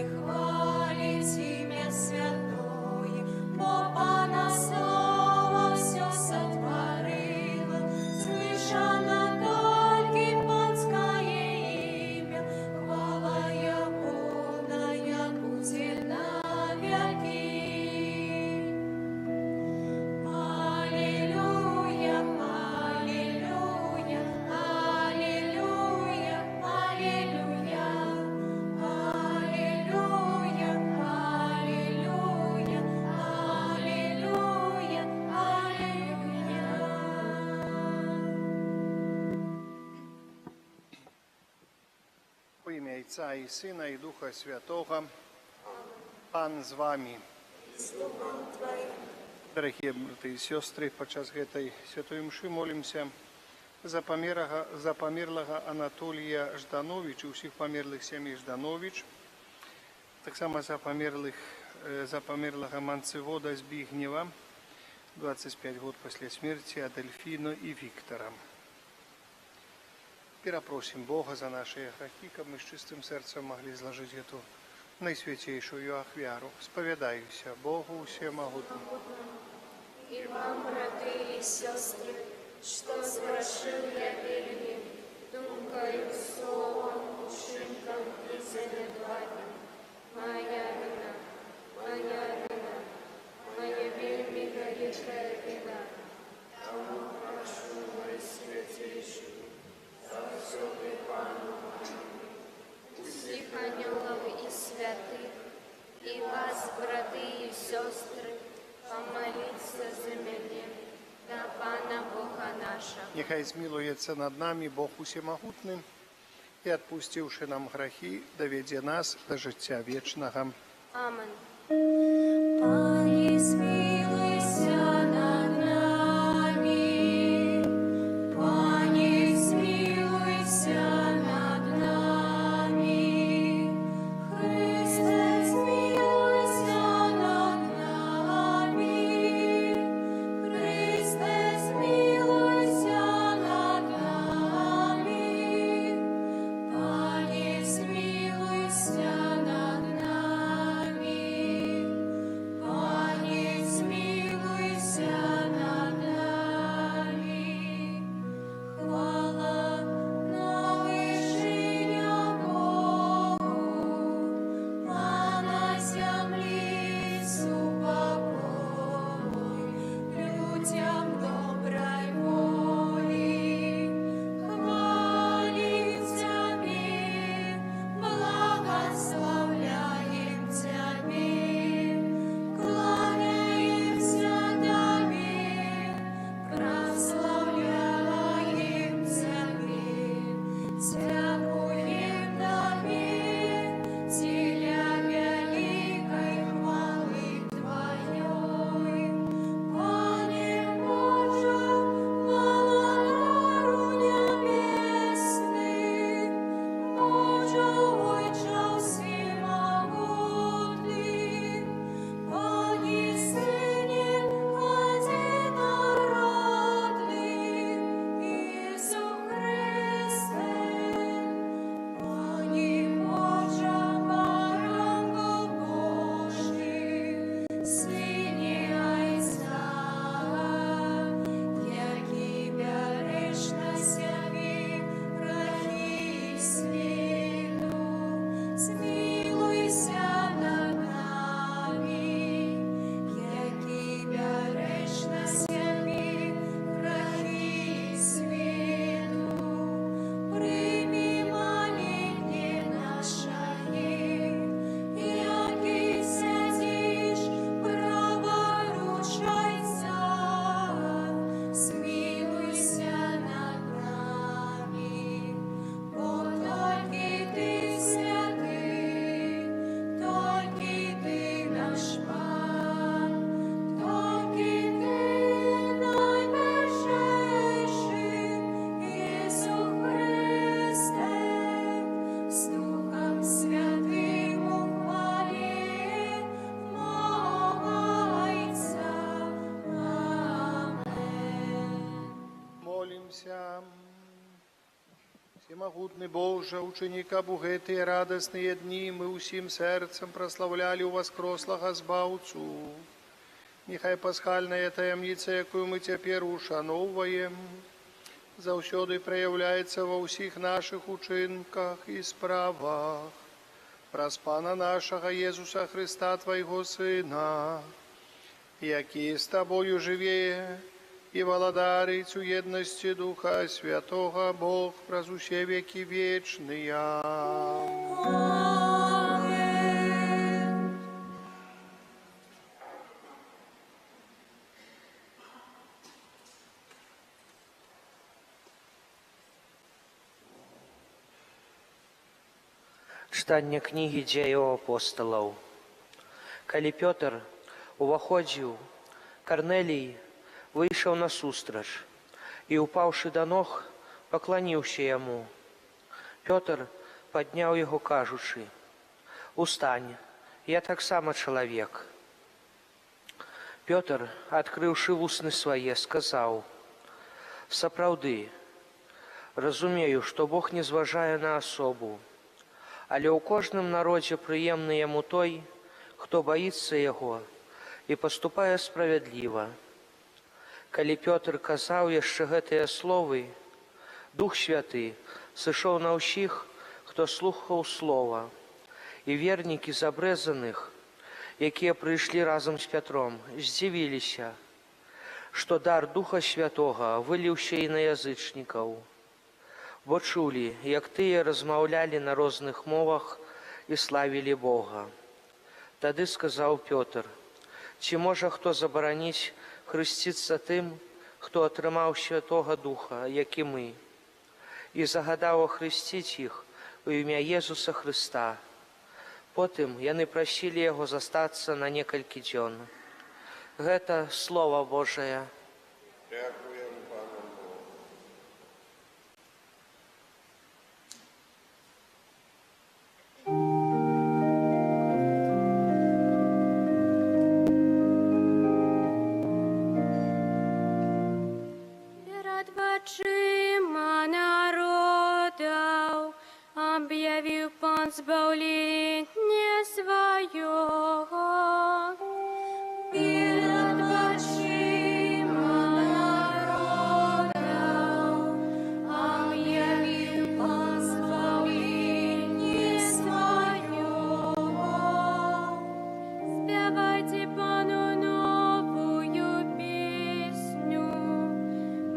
хай хвалить ім'я святое, бо Пана слово все сотворило, слышано тільки панське ім'я, хвала Яковная буде на віки. Алілуя, алілуя, алілуя, алілуя, алілуя, алілуя, алілуя, алілуя. У ім'я Отця і Сина, і Духа Святого. Пан з вами. Дорогие браты и сестры, подчас гэтай святой мшы молимся за памерлага Анатолія Ждановича, усіх памерлых сямей Жданович, так само за памерлага Манцевода Збігнєва, 25 год после смерти, Адельфино и Виктора. Перепросим Бога за наши грехи, как мы с чистым сердцем могли изложить эту наисвятейшую ахвяру. Споведаюся Богу всемогутному. И вам, браты и сестры, что совершил я вельми, думкою, словом, учинком и занедбанием. Моя вина, моя вельми великая вина. Тому прошу Наисвятейшую, за все Пану всех ангелов и святых, и вас, браты и сестры, помолиться за меня, да Пана Бога наша. Нехай змилуется над нами Бог усемогутный, и, отпустивши нам грехи, доведе нас до життя вечного. Аминь. Пане, змилуйся над нами, Пане, змилуйся над нами, Христе, змилуйся над нами, Христе, змилуйся над нами, Пане, змилуйся над нами, Пане, змилуйся Всемогутный Боже, ученика бугетые радостные дни, мы усім сердцем прославляли у воскрослого Збавцу. Нехай пасхальная таямніця, якую мы цяпер ушановваем, заўсёды праяўляецца ва ўсіх наших учынках і справах. Праз Пана нашага Езуса Христа, Твайго Сына, які з Табою жыве і валадарыць у еднасці Духа Святога, Бог праз усе векі вечныя. Чытанне кнігі дзеяў апосталаў. Калі Пётр уваходзіў, Карнелій выйшаў насустрач і, упаўшы да ног, пакланіўся яму. Пётр падняў яго, кажучы: «Устань, я таксама чалавек». Пётр, адкрыўшы вусны свае, сказаў: «Сапраўды, разумею, што Бог не зважае на асобу, але ў кожным народзе прыемны яму той, хто баіцца яго і паступае справядліва». Калі Пётр казаў яшчэ гэтыя словы, Дух Святы сышоў на ўсіх, хто слухаў слова, і вернікі з абрэзаных, якія прыйшлі разам з Пятром, здзівіліся, што дар Духа Святога выліўся і на язычнікаў, бо чулі, як тыя размаўлялі на розных мовах і славілі Бога. Тады сказаў Пётр: «Ці можа хто забараніць хрысціцца тым, хто атрымаў Святога Духа, як і мы?» І загадаў ахрысціць іх у імя Езуса Хрыста. Потым яны прасілі яго застацца на некалькі дзён. Гэта Слова Божае. Перад вачыма народаў аб'явіў Пан збаўленне сваё. Перад вачыма народаў аб'явіў Пан збаўленне сваё. Спявайце Пану новую песню,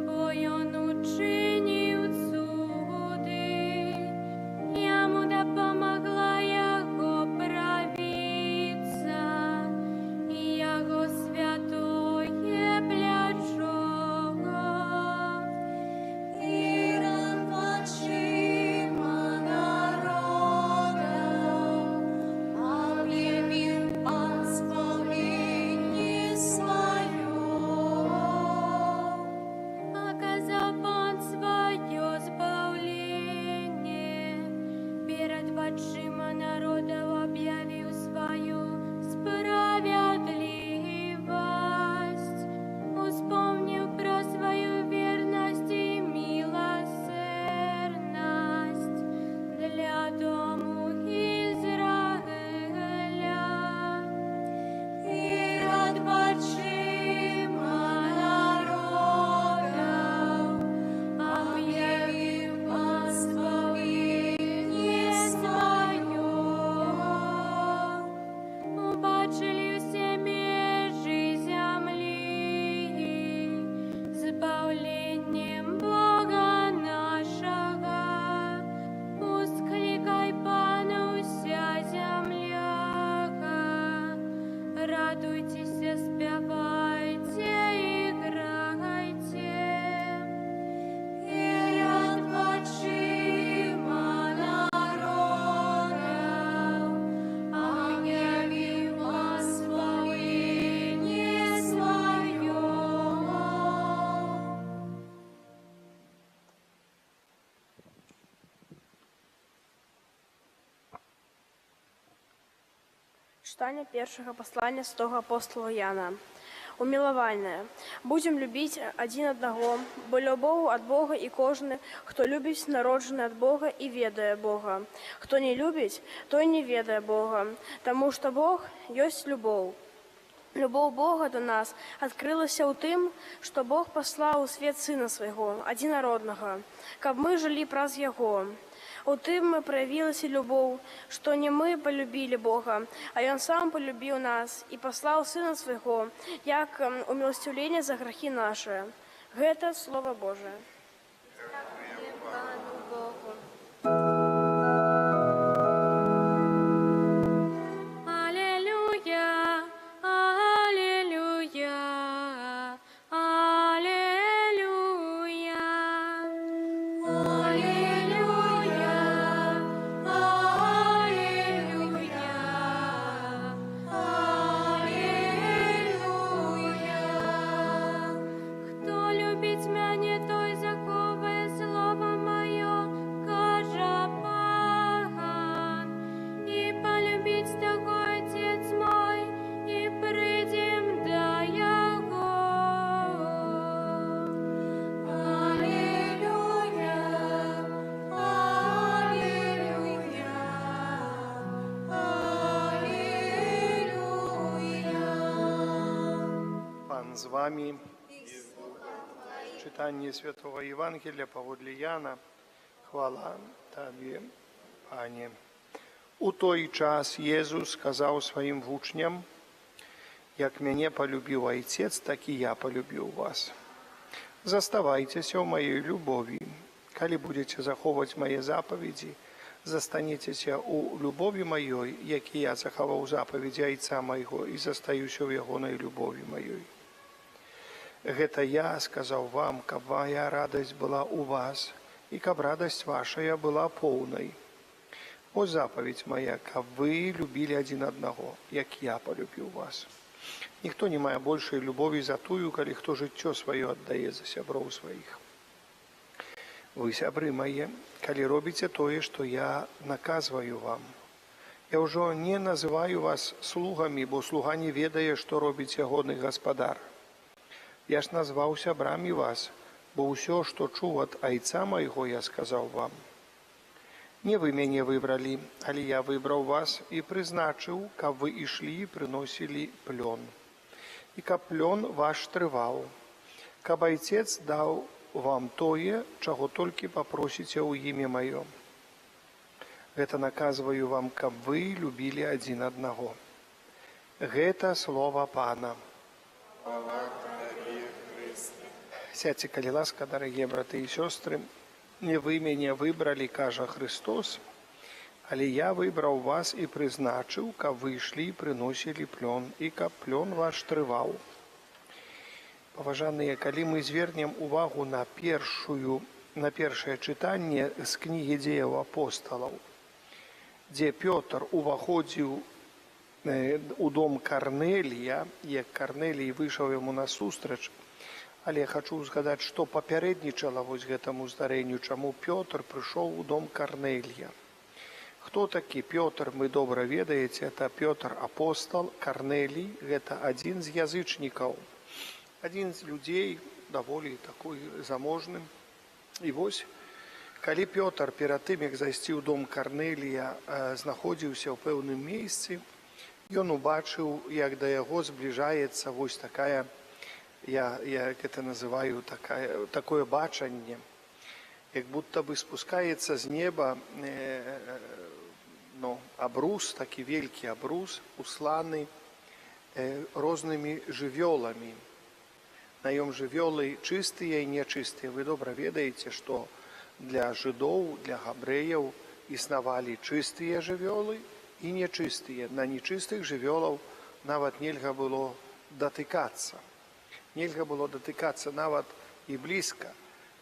бо Ён учыніў цуды. Яму дапамагла Яго правіца і Яго святое плячо. Перад вачыма народаў аб'явіў Пан збаўленне сваё. Паказаў Пан сваё збаўленне, перад вачыма народаў аб'явіў сваю справядлівасць. Успомніў пра сваю вернасць і міласэрнасць для дому Ізраіля. Перад вачыма народаў аб'явіў Пан збаўленне сваё. Убачылі ўсе межы зямлі збаўленнем Бога нашага. Усклікай Пана ўся зямляга, радуйцеся, спявайце і грайце. Перад вачыма народаў аб'явіў Пан збаўленне сваё. Читання першого послання святого апостола Яна. умиловальная. Будем любить один одного, бо любовь от Бога и кожны, кто любит, народженый от Бога и ведая Бога. Кто не любит, той не ведая Бога, тому что Бог есть любовь. Любовь Бога до нас открылася ў тым, што Бог паслаў у свет Сына Свайго, адзінароднага, каб мы жылі праз Яго. У тым мы праявілася любоў, што не мы полюбілі Бога, а Ён сам полюбіў нас і паслаў Сына Свайго, як уміласцівленне за грахі нашы. Гэта Слова Божие. Пану Богу. Аллилуйя, аллилуйя, аллилуйя. Аллилуйя, аллилуйя, аллилуйя. Хто любить мяне, той заховує слово моє, каже паган. І полюбить того Отець мой, і прийдем до Його. Аллилуйя, аллилуйя, аллилуйя. Пан з вами. Читание Святого Евангелия паводле Яна. Хвала Табе, Пане. У той час Езус сказаў сваім вучням: «Як мяне полюбіў Айцец, так і я полюбіў вас. Заставайцеся ў маёй любові. Калі будзеце захоўваць мае запаведзі, застанецеся ў любові маёй, як і я захаваў запаведзі Айца майго і застаюся ў ягонай любові маёй. Гэта я сказаў вам, каб моя радасць была ў вас, і каб радасць вашая была поўнай. Ось запаведь моя, каб вы любілі адзін аднаго, як я полюбіў вас. Ніхто не мае большай любові за тую, калі хто жыццё сваё аддае за сяброў сваіх. Вы, сябры мае, калі робіце тое, што я наказваю вам. Я ўжо не называю вас слугамі, бо слуга не ведае, што робіць ягоны гаспадар. Я ж назваў сябрамі вас, бо ўсё, што чуў ад Айца майго, я сказаў вам. Не вы мяне выбралі, але я выбраў вас і прызначыў, каб вы ішлі і прыносілі плён. І каб плён ваш трываў, каб Айцец даў вам тое, чаго толькі папросіце ў імя маё. Гэта наказваю вам, каб вы любілі адзін аднаго. Гэта слова Пана. Сядьце, калі ласка, дарагія браты і сёстры. Не вы мяне выбралі, кажа Христос, але я выбраў вас і прызначыў, каб вы ішлі і прыносілі плён, і каб плён ваш трываў. Паважаныя, калі мы звернем увагу на першае чытанне з кнігі дзеяў апосталаў, дзе Пётр уваходзіў у дом Карнелія, як Карнелій выйшаў яму насустрач, але я хачу згадаць, што папярэднічала вось гэтаму здарэнню, чаму Пётр прыйшоў у дом Карнелія. Хто такі Пётр, мы добра ведаеце, это Пётр апостал, Карнелій, гэта адзін з язычнікаў, адзін з людзей, даволі такой заможным. І вось, калі Пётр перад тым, як зайсці ў дом Карнелія, знаходзіўся ў пэўным месцы, ён убачыў, як да яго збліжаецца вось такая, я это называю такое бачанне, як будто бы спускаецца з неба абрус, такі вялікі абрус, усланы рознымі жывёламі. На ім жывёлы чыстыя і нечыстыя. Вы добра ведаеце, што для жыдоў, для габрэяў існавалі чыстыя жывёлы і нечыстыя. На нечыстых жывёлаў нават нельга было датыкацца. Нельга было датыкацца нават і блізка.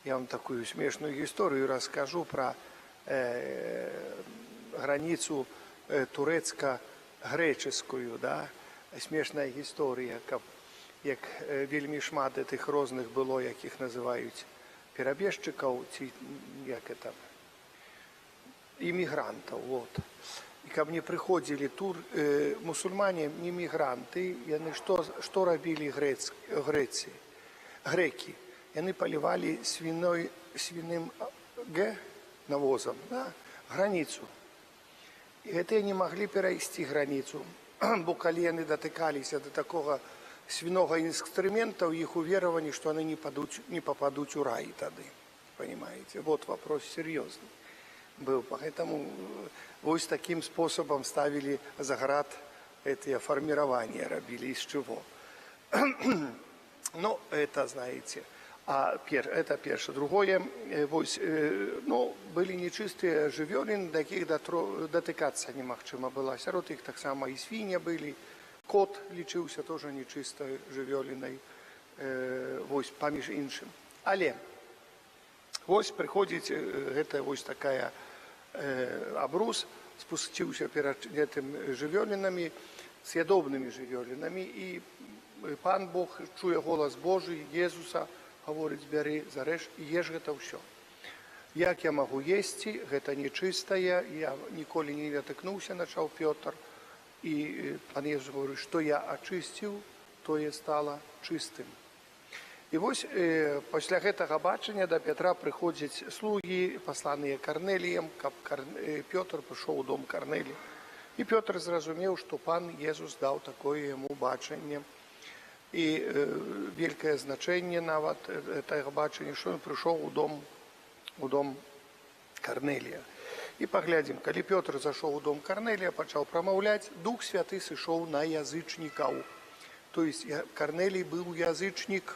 Я вам такую смешную гісторыю раскажу пра граніцу турэцка-грэчаскую. Смешная гісторыя, як вельмі шмат тых розных было, якіх называюць перабежчыкаў ці як это імігрантаў. І ко мне прыходзілі мусульмане, не мігранты, яны што рабілі грэкі? Яны палівалі свіным навозам, да, граніцу. І гэтыя не маглі перайсці граніцу, бо калі яны датыкаліся да такога свінога інструмента, у іх увераванні, што яны не попадуць у рай тады. Понимаете? Вот вопрос серьезный был. Поэтому вот таким способом ставили заград это формирование, робили из чего. Ну, это знаете. Это первое. Другое, ну, были нечистые жывёліны, до якіх датыкацца немагчыма было. Сярод іх таксама і свінья былі. Кот лічыўся тоже нечистой жывёлінай, паміж іншым. Але прыходзіць гэта такая абрус, спусціўся перад гэтым жывёлінамі, съедобнымі жывёлінамі, і пан Бог чуе голас Божий, Езуса, гаворыць: бяры, зарэж і еш гэта ўсё. Як я магу есці, гэта нечыстае, я ніколі не датыкнуўся, начаў Пётр, і пан Езус говорыць, што я ачысціў, тое стала чыстым. І вось пасля гэтага бачання да Петра прыходзяць слугі, пасланыя Карнеліем, каб Пётр прыйшоў у дом Карнелія. І Пётр зразумеў, што пан Езус даў такое яму бачанне. І вялікае значэнне нават гэтага бачання, што ён прыйшоў у дом Карнелія. І паглядзім, калі Пётр зашоў у дом Карнелія, пачаў прамаўляць, Дух Святы сышоў на язычнікаў. То есть Карнелій быў язычнік.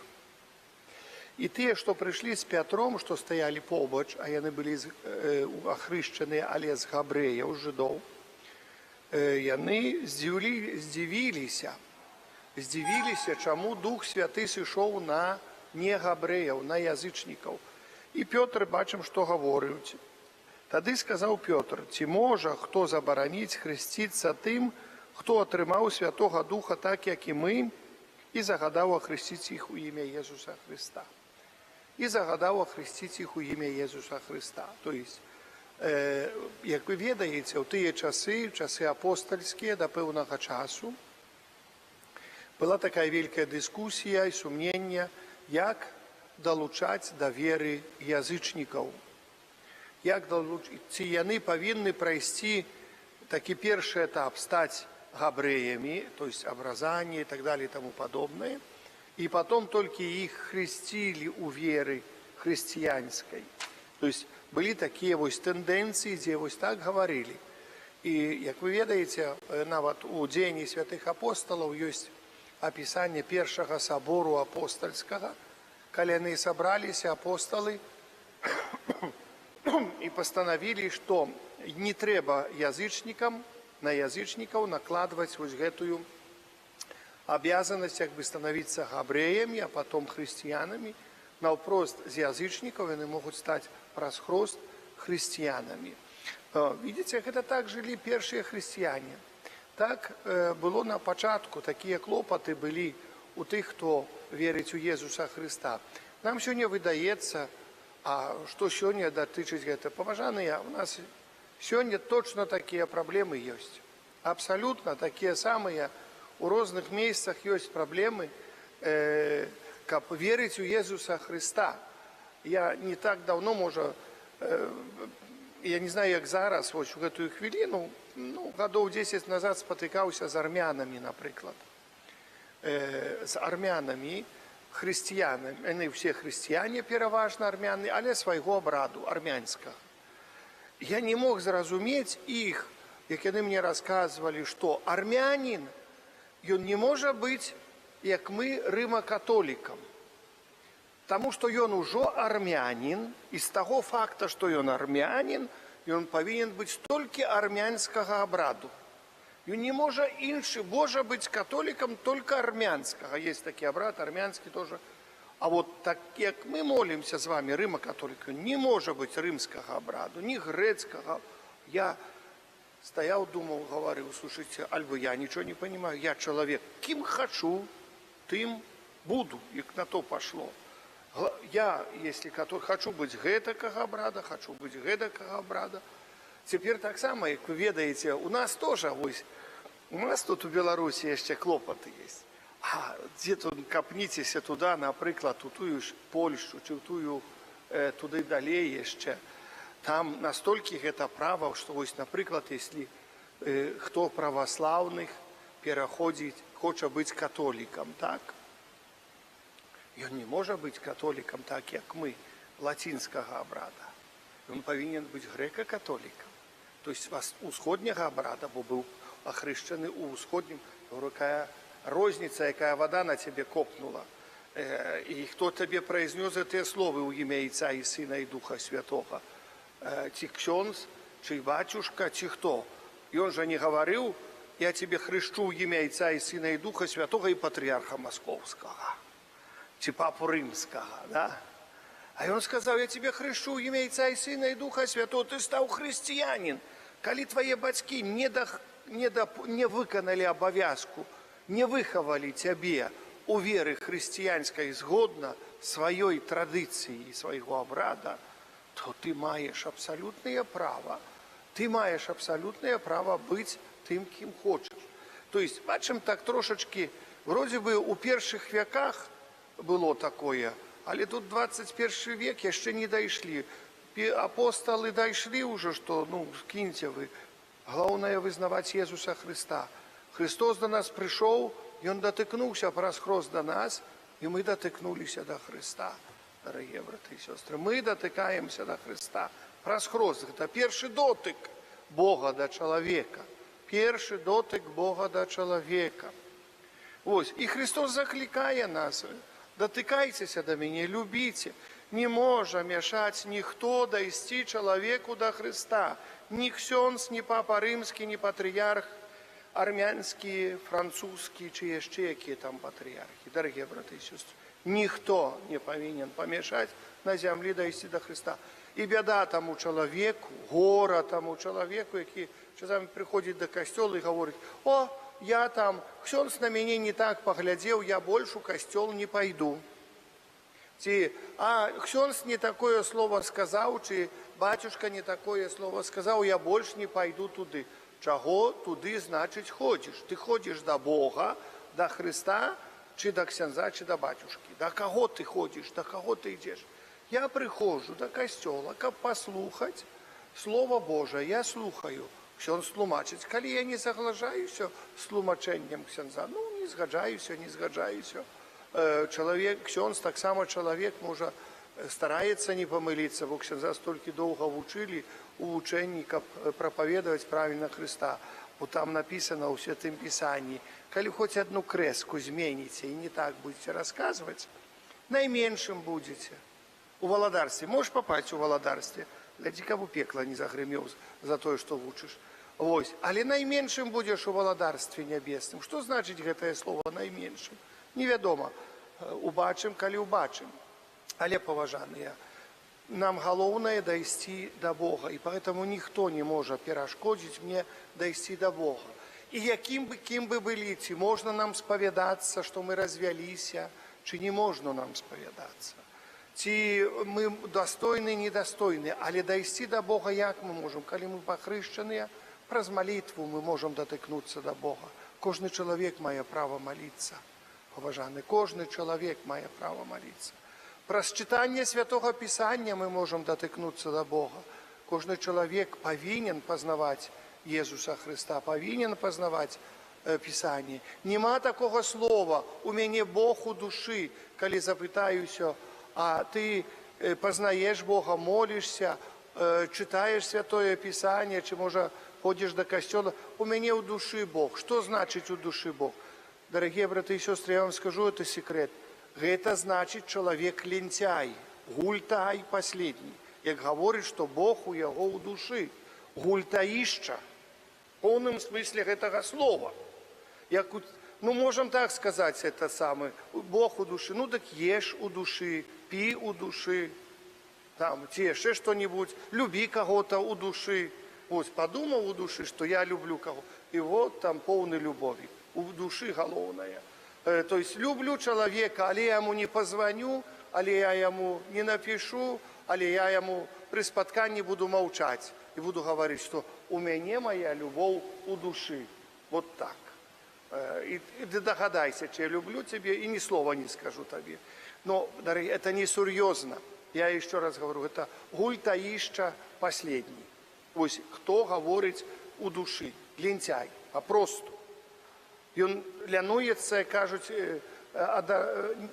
І тыя, што прыйшлі з Пятром, што стаялі побач, а яны былі ахрышчаныя, але з габрэяў, жыдоў, яны здзівіліся, чаму Дух Святы сышоў на негабрэяў, на язычнікаў. І Пётр, бачым, што гаворыць. Тады сказаў Пётр: ці можа хто забараніць хрысціцца тым, хто атрымаў Святога Духа так, як і мы, і загадаў ахрысціць іх у імя Езуса Христа. І загадаў ахрысціць іх у імя Езуса Христа. То есть, як вы ведаеце, ў тыя часы апостальскія, да пэўнага часу, была такая вялікая дыскусія і сумненне, як далучаць да веры язычнікаў. Ці яны павінны прайсці такі першы этап, стаць габрэямі, то есть образание и так далее и тому подобное, и потом только их хрестили у веры христианской. То есть были такие тенденции, где так говорили. И, как вы ведаете, нават у Дзені святых апостолов есть описание первого собору апостольского, когда они собрались, апостолы, и постановили, что не треба на язычников накладывать гэтую обязанность становиться габреями, а потом христианами. Навпрост з язычников они могут стать праз хрост христианами. Видите, это так жили первые христиане. Так было на початку, такие клопоты были у тех, кто верит у Иисуса Христа. Нам сегодня выдается, а что сегодня дотычить это? Поважанные, у нас сегодня точно такие проблемы есть. Абсолютно такие самые. У разных местах есть проблемы, как верить у Иисуса Христа. Я не так давно, может, я не знаю, как зараз, вот в эту хвилину, годов 10 назад спотыкался с армянами, например. С армянами, христианами. Они все христиане, переважно армяне, але своего обраду, армянского. Я не мог зразуметь их, как они мне рассказывали, что армянин, он не может быть, как мы, римо-католиком. Потому что он уже армянин, и с того факта, что он армянин, он повинен быть только армянского обраду. Он не может может быть католиком только армянского. Есть такой обряд, армянский тоже. А вот так, как мы молимся с вами, римо-католик, не может быть римского обраду, ни грецкого. Я стоял, думал, говорил: слушайте, альбо я ничего не понимаю, я человек, кем хочу, тем буду, и на то пошло. Я, если хочу быть гэтакого обряда, хочу быть гэтакого обряда, Цяпер таксама, як вы ведаеце, у нас тоже, вось, у нас тут у Беларусі яшчэ клопаты есть. А дзе тут капніцеся туды, напрыклад, у тую ж Польшчу, ці ў тую туды далей яшчэ. Там настолькі гэта права, што вось, напрыклад, если хто праваслаўных пераходзіць, хоча быць католікам, так? Ён не можа быць католікам так, як мы, лацінскага абрада. Ён павінен быць грэка-католікам. То есть усходняга абрада, бо быў ахрышчаны ў усходнім, якая розніца, якая вада на цябе копнула. І хто табе прайзнёс гэтыя словы ў імя Отца і Сына і Духа Святога? Ці ксёндз, ці бацюшка, ці хто? Ён жа не гаварыў: я тебе хрышчу ў імя Отца і Сына і Духа Святога і патрыарха Маскоўскага, ці папу Рымскага, да? А ён сказаў: я тебе хрышчу ў імя Отца і Сына і Духа Святога, ты стаў хрысціянін. Калі твае бацькі не выканалі абавязку, не выхавалі цябе у веры хрысціянскай згодна сваёй традыцыі і свайго абрада, то ты маеш абсалютнае права. Ты маеш абсалютнае права быць тым, кім хочаш. То есть, бачым, так трошачкі, вроде бы у першых веках было такое, але тут 21 век яшчэ не дайшлі. Апосталы дайшлі ўжо, што, скіньце вы. Галоўнае вызнаваць Езуса Хрыста. Христос до нас прыйшоў, Ён датыкнуўся праз хрост до нас, і мы датыкнуліся до Христа. Дарагія браты і сёстры, мы датыкаемся до Христа праз хрост. Гэта першы дотык Бога да чалавека. Першы дотык Бога да чалавека. Вось, і Христос заклікае нас: датыкайцеся да мяне, любіце. Не можа мяшаць ніхто дайсці чалавеку да Христа. Ні ксёндз, ні папа Рымскі, ні патрыярх армянскі, французскі, ці яшчэ якія там патрыярхі. Дарагія браты і сёстры, ніхто не павінен памяшаць на зямлі дайсці да Христа. І бяда таму чалавеку, гора таму чалавеку, які часамі прыходзіць да касцёла і гаворыць: о, я там, ксёндз на мяне не так паглядзеў, я больш у касцёл не пайду. Ці, а ксёндз не такое слово сказаў, ці бацюшка не такое слово сказаў, я больш не пайду туды. Чаго туды, значыць, ходзіш? Ты ходзіш да Бога, да Христа, ці да ксяндза, ці да бацюшкі? Да каго ты ходзіш, да каго ты ідзеш? Я прыходжу да касцёла, каб паслухаць Слово Божае, я слухаю. Ксёндз тлумачыць. Калі я не заглажаюся з тлумачэннем ксяндза, не згаджаюся. Чалавек, ксёндз, таксама чалавек, можа, стараецца не памыліцца, бо ксяндза столькі доўга вучылі у вучэнні, каб прапаведаваць правільна Христа. Бо там напісана ў Святым Пісанні: калі хоць адну крэску зменіце і не так будзеце расказваць, найменшым будзеце у валадарстве. Можаш папаць у валадарстве, глядзі, каб у пекла не загрымеў за тое, што вучыш. Вось, але найменшым будзеш у валадарстве нябесным. Што значыць гэтае слово найменшым? Невядома. Убачым, калі убачым. Але, паважаныя, нам галоўнае дайсці да Бога, і поэтому ніхто не можа перашкодзіць мне дайсці да Бога. І кім бы былі, ці можна нам спавядацца, што мы развяліся, ці не можна нам спавядацца. Ці мы дастойны, недастойны, але дайсці да Бога як мы можам? Калі мы пахрышчаныя, праз малітву мы можам датыкнуцца да Бога. Кожны чалавек мае права маліцца. Паважаны, кожны чалавек мае права маліцца. Праз чытанне Святога Пісання мы можам датыкнуцца да Бога. Кожны чалавек павінен пазнаваць Езуса Христа, павінен пазнаваць Пісанне. Нема такога слова: у мяне Бог у душы. Калі запытаюся: а ты пазнаеш Бога, молішся, чытаеш Святое Пісанне, ці, можа, ходзіш да касцёла? У мяне ў душы Бог. Што значыць у душы Бог? Дарагія браты і сёстры, я вам скажу, это секрет. Гэта значыць чалавек лентяй, гультай паследні. Як гаворыць, што Бог у яго ў душы. Гультаішча. В поўным смысле гэтага слова. Можам так сказаць, это самы. Бог у душы. Так еш у душы, пі у душы, ці яшчэ што-нибудь, любі каго-то у душы. Вось, падумаў у душы, што я люблю каго. І вот там поўны любові. У душы галоўная. То есть люблю чалавека, але я яму не пазваню, але я яму не напішу, але я яму пры спатканні буду маўчаць. и буду говорить, что у меня моя любовь у души. Вот так. И ты догадайся, что я люблю тебя, и ни слова не скажу тебе. Но, дорогие, это не серьезно. Я еще раз говорю, это гультаища последний. Ось, кто говорит у души? Лентяй, попросту. И он лянуется, кажуть,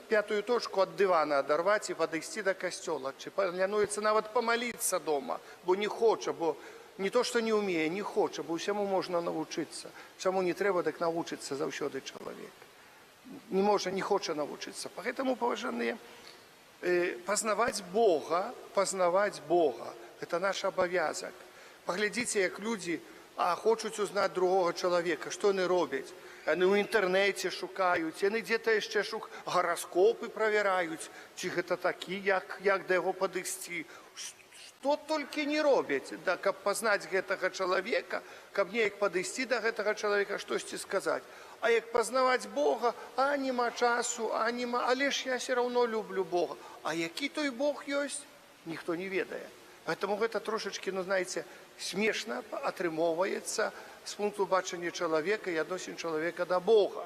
пятую точку от дивана оторвать и подойти до костела. Лянуется навіть помолиться дома, бо не хоче, бо не то, що не вміє, не хоче, бо всьому можна навчитися. Чому не треба, так навчиться завжди чоловік. Не може, не хоче навчитися. Поэтому, поважанные, познавать Бога, это наш обов'язок. Поглядите, як люди хочуть узнати другого чоловіка, що вони роблять. Вони в інтернеті шукають, вони десь ще гороскопи перевіряють, чи це такі, як до його підійти. Что только не роблять, да, каб познать гэтага человека, каб неяк подойти до гэтага человека, штосьці сказать. А як познавать Бога, нема часу, але ж я все равно люблю Бога. А який той Бог есть, ніхто не ведае. Поэтому гэта трошечки, знаете, смешно атрымоўваецца с пункту бачення человека и адносін человека до Бога.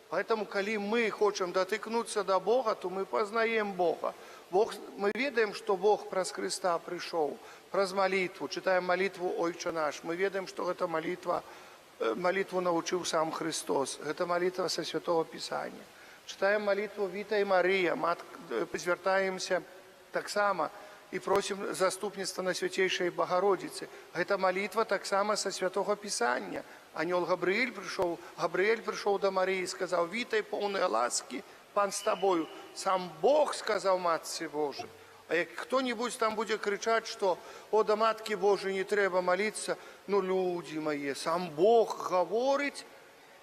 Поэтому, коли мы хотим дотыкнуться до Бога, то мы познаем Бога. Мы ведаем, что Бог праз Христа пришел, праз молитву, читаем молитву «Ойче наш». Мы ведаем, что эта молитву научил сам Христос. Это молитва со Святого Писания. Читаем молитву «Вітай Мария», звертаемся так само и просим заступництва на Святейшей Богородице. Это молитва так само со Святого Писания. Ангел Габриэль пришел до Марии и сказал: «Вітай, полная ласки, Пан с тобою». Сам Бог сказал Матці Божией. А як кто-нибудь там будет кричать, что до Матки Божией не треба молиться, люди мои, сам Бог говорит: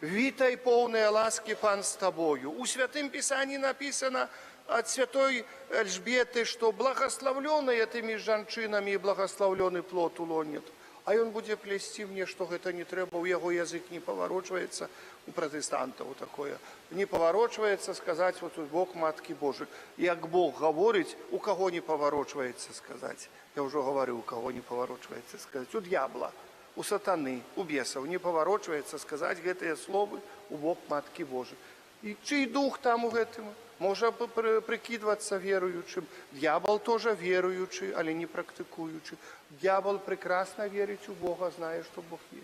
«Вітай, полная ласки, Пан с тобою». У Святым Писании написано от святой Эльжбеты, что благословленная теми жанчинами и благословленный плод улонет. А он будет плести мне, что это не треба, у его язык не поворачивается, у протестантов такое, не поворачивается сказать, вот Бог Матки Божией. Як Бог говорит, у кого не поворачивается сказать. Я уже говорю, у кого не поворачивается сказать. У дьявола, у сатаны, у бесов не поворачивается сказать эти слова у Бог Матки Божией. И чий дух там у этом? Може прикидуватися віруючим. Дьявол теж віруючий, але не практикуючий. Дьявол прекрасно вірить у Бога, знає, що Бог є.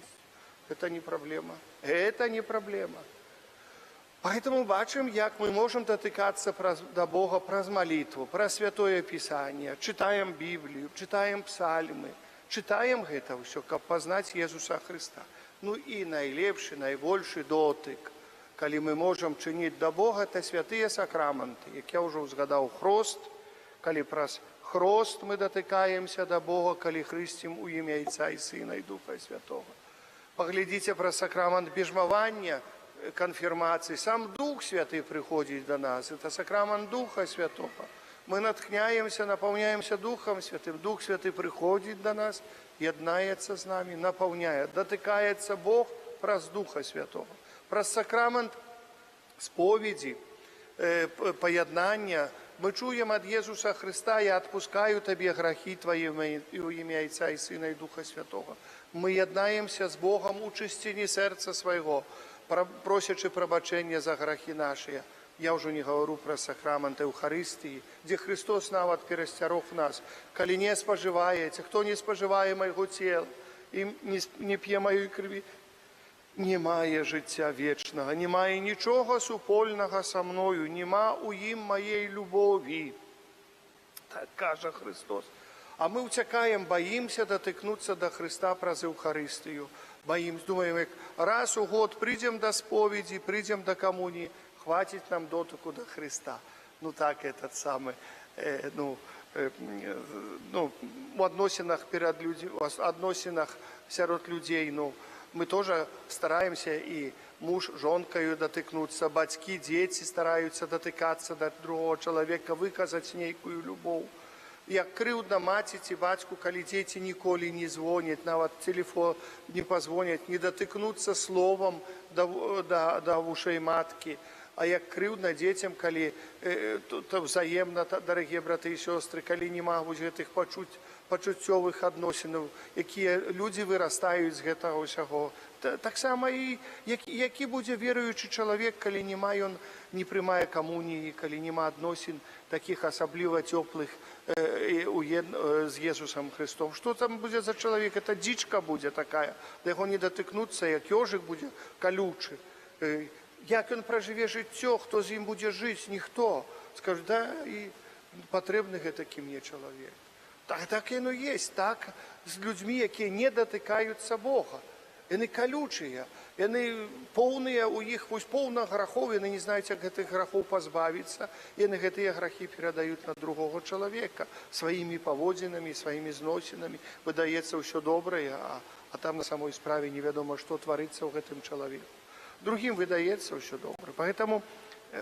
Це не проблема. Це не проблема. Поэтому бачимо, як ми можемо дотикатися до Бога праз молитву, праз Святое Писание, читаємо Біблію, читаємо псальми, читаємо це все, щоб познати Ісуса Христа. Ну і найлепший, найбільший дотик, коли ми можемо чинити до Бога, це святые сакраменти. Як я вже згадав, хрост, коли праз хрост ми дотикаємося до Бога, коли хрестим у ім'я Отця і Сина і Духа Святого. Поглядите про сакрамент бежмования, конфирмации. Сам Дух Святый приходит до нас. Это сакрамент Духа Святого. Мы натхняемся, наполняемся Духом Святым. Дух Святый приходит до нас, єднається з нами, наполняет. Дотыкается Бог праз Духа Святого. Про сакрамент сповіді, поєднання. Ми чуємо від Ісуса Христа: «Я відпускаю тобі гріхи твої у ім'я Отця і Сина і Духа Святого». Ми єднаємося з Богом у чистині серця свого, просячи пробачення за гріхи наші. Я вже не говорю про сакрамент Евхаристії, де Христос навіть перестерег нас: «Коли не споживаєте, хто не споживає моєго тіла і не п'є моєї крові, не має життя вічного, не має нічого супольного со мною, нема у їм моєї любові». Так каже Христос. А ми втікаємо, боїмося дотикнутися до Христа праз Евхаристію. Боїмося, думаємо, як раз у год прийдемо до сповіді, прийдемо до комунії, хватить нам дотику до Христа. Ну так, этот самый, в относинах перед людьми, в относинах серед людей, мы тоже стараемся и муж жонкою дотыкнуться, батьки, дети стараются дотыкаться до другого человека, выказать некую любовь. Як кривдно маці ці батьку, коли діти ніколи не дзвонять, навіть телефон не позвонять, не дотикнуться словом до ушей матки. А як кривдно дітям, коли взаємно, дорогі брати і сестри, коли не можуть їх почути пачуццёвых адносінаў, якія людзі вырастаюць з гэтага ўсяго. Таксама і які будзе веруючы чалавек, калі ён не прымае камуніі, калі няма адносін такіх асабліва цёплых з Jesусам Христом. Што там будзе за чалавек? Это дзічка будзе такая, да яго не датыкнуцца, як ёжык будзе калючы. Як ён пражыве жыццё, хто з ім будзе жыць? Ніхто. Скажу, да, і патрэбны гэтакі мне чалавек. Так яно есть, так з людзьмі, якія не датыкаюцца Бога. Яны калючыя, яны поўныя, у іх поўна грахоў, яны не знаюць, як гэтых грахоў пазбавіцца, яны гэтыя грахі перадаюць на другога чалавека сваімі паводзінамі, сваімі зносінамі. Выдаецца ўсё добрае, а там на самой справе невядома, што тварыцца ў гэтым чалавеку. Другім выдаецца ўсё добра. Поэтому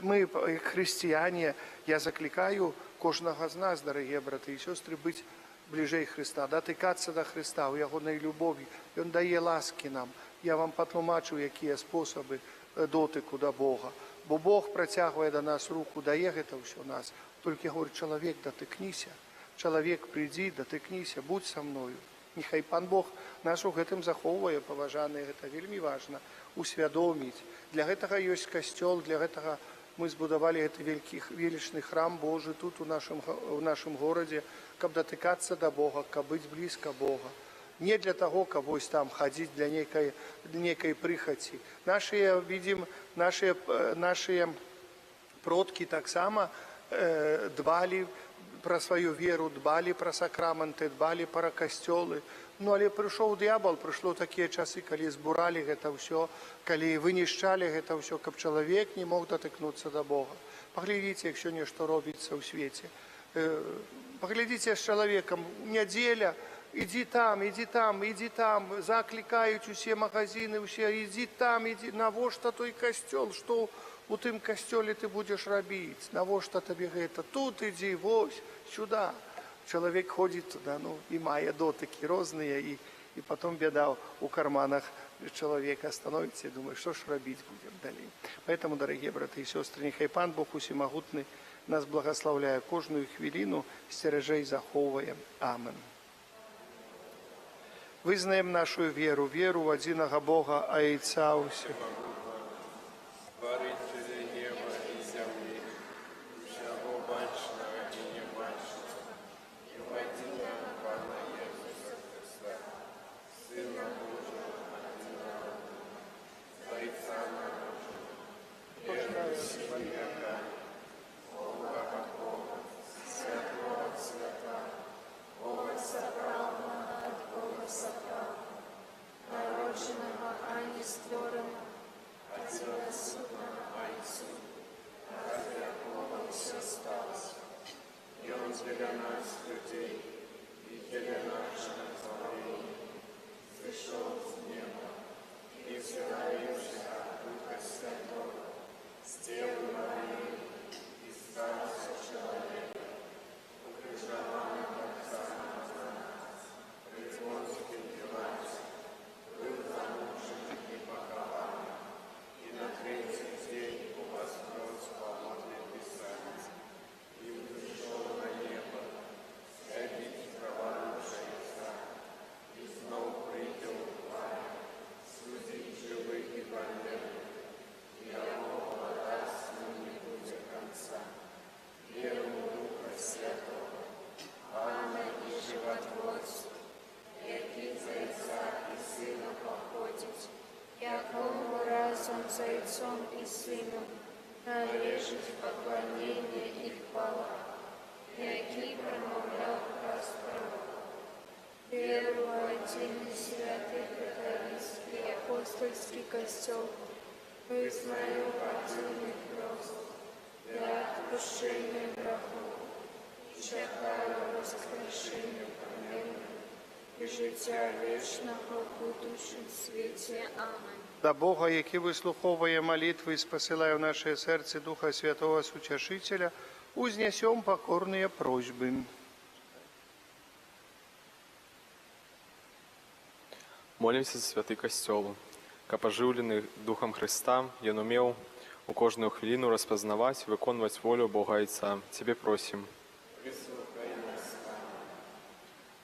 мы, хрысціяне, я заклікаю кожнага з нас, дарагія браты і сёстры, быць бліжэй Христа, датыкацца да Христа, у ягонай любові. Ён дае ласкі нам. Я вам патлумачу, якія спосабы дотыку да Бога. Бо Бог працягвае да нас руку, дае гэта ўсё нас. Толькі говорю, чалавек, датыкніся. Чалавек, прыйдзі, датыкніся, будь са мною. Нехай Пан Бог нас у гэтым захоўвае, паважаныя, гэта вельмі важна, усвядоміць. Для гэтага ёсць касцёл, для гэтага мы збудавалі гэты велічны храм Божы тут у нашым горадзе, каб датыкацца да Бога, каб быць блізка Бога. Не для таго, каб вось там хадзіць для нейкай прыхаці. Нашыя продкі таксама дбалі пра сваю веру, дбалі пра сакраманты, дбалі пра касцёлы. Ну, але прыйшоў д'ябал, прыйшло такія часы, калі збуралі гэта ўсё, калі вынішчалі гэта ўсё, каб чалавек не мог датыкнуцца да Бога. Паглядзіце, як сёння што робіцца ў свеце. Паглядзіце з чалавекам, нядзеля, ідзі там, заклікаюць усе магазины, усе, ідзі там, навошта той касцёл, што у тым касцёле ты будзеш рабіць, навошта табе гэта, тут ідзі, вось, сюда. Чалавек ходзіць туда, і мае дотыкі розныя, і потом бяда у карманах чалавека становіцца і думае, што ж рабіць будзем далей. Поэтому, дарагія браты і сёстры, нехай Пан Бог усемагутны нас благословляе кожную хвіліну, сцеражэй захоўвае. Амен. Вызнаем нашу веру, веру в адзінага Бога, Айца ўсіх. С Отцом и Сыном належить поклонение и хвала, який промовляв пророк. Веру в один святый католический апостольский костел, вызнаю один прост для отпущения грехов, чекаю воскрешения помилуй и життя вічного в будущем світі. Аминь. Да Бога, який вислуховує молитви і спосилає в наше серце Духа Святого Сутешителя, узнесем покорные просьбы. Молимся за святий костьол, каб оживлений Духом Христа, ён умел у кожную хвилину распознавать, виконувати волю Бога Отца. Тебе просим.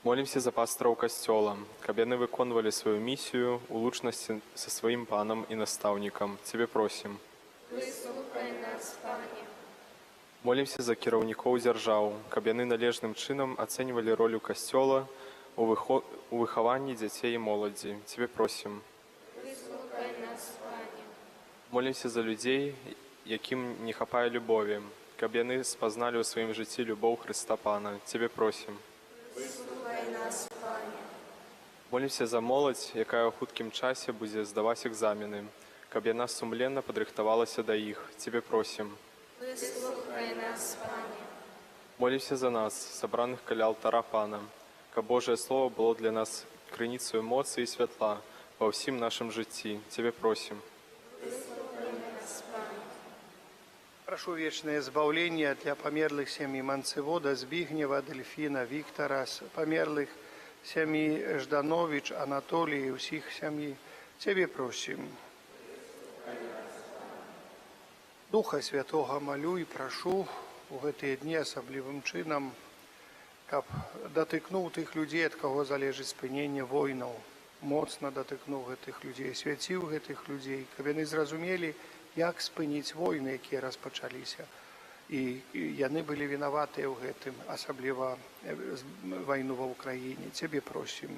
Молимся за пастораў касцёла, каб яны выконвалі сваю місію у лучнасці са сваім панам і настаўнікам. Цябе просім. Выслухай нас, Пане. Молимся за кіраўнікоў дзяржаў, каб яны належным чынам ацэньвалі ролю касцёла у выхаванні дзяцей і моладзі. Цябе просім. Выслухай нас, Пане. Молимся за людзей, якім не хапае любові, каб яны спазналі ў сваім жыцці любоў Хрыста Пана. Цябе просім. Выслухай нас, Пане. Молимся за моладзь, якая ў хуткім часе будзе здаваць экзамены, каб яна сумленна падрыхтавалася да іх. Цябе просім. Выслухай нас, Пане. Молимся за нас, сабраных каля алтара Пана, каб Божае Слово было для нас крыніцаю моцы і святла ва ўсім нашым жыцці. Цябе просім. Выслухай нас, Пане. Прошу вечное избавление для померлых семей Манцевода, Збигнева, Дельфина, Виктора, померлых семьи Жданович, Анатолия и всех семей. Тебе просим. Духа Святого молю и прошу у гэтыя дні асаблівым чынам, каб датыкнуў тых людзей, ад каго залежыць спыненне войнаў, моцна датыкнуў гэтых людзей, свяціў гэтых людзей, каб яны зразумелі, як спыніць войны, якія распачаліся. І яны былі вінаватыя ў гэтым, асабліва вайну ва ўкраіне. Цябе просім.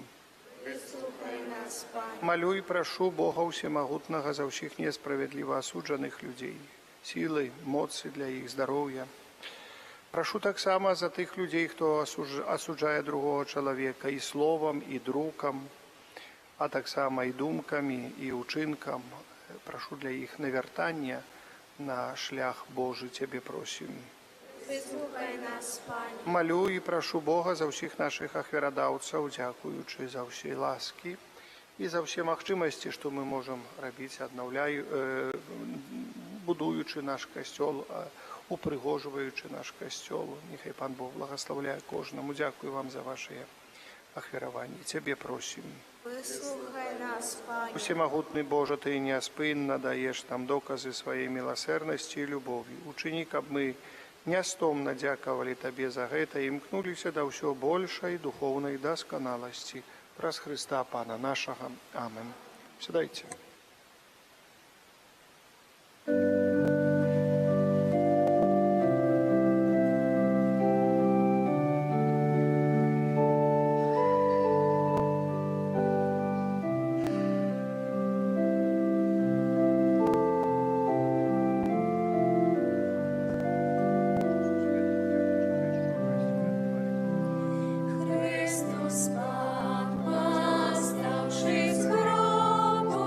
Выслухай нас, Пане. Малю і прашу Бога ўсемагутнага за ўсіх несправядліва асуджаных людзей, сілы, моцы для іх здароўя. Прашу таксама за тых людзей, хто асуджае другого чалавека і словам, і друкам, а таксама і думкамі, і ўчынкам. Прашу для іх навяртання на шлях Божы. Цябе просім. Выслухай нас, Пане. Малю і прашу Бога за ўсіх нашых ахвярадаўцаў, дзякуючы за ўсе ласкі і за ўсе магчымасці, што мы можам рабіць, будуючы наш касцёл, упрыгожваючы наш касцёл. Няхай Пан Бог благаслаўляе кожнаму. Дзякую вам за вашыя ахвяраванні. Цябе просім. Выслухай нас, Пане. Усемагутны Божа, Ты няспынна даеш нам доказы сваёй міласэрнасці і любові. Учыні, каб мы нястомна дзякавалі Табе за гэта і імкнуліся да ўсё большай духоўнай дасканаласці. Праз Хрыста Пана нашага. Амен. Сядайце. Христос Пан, наставший з гробу,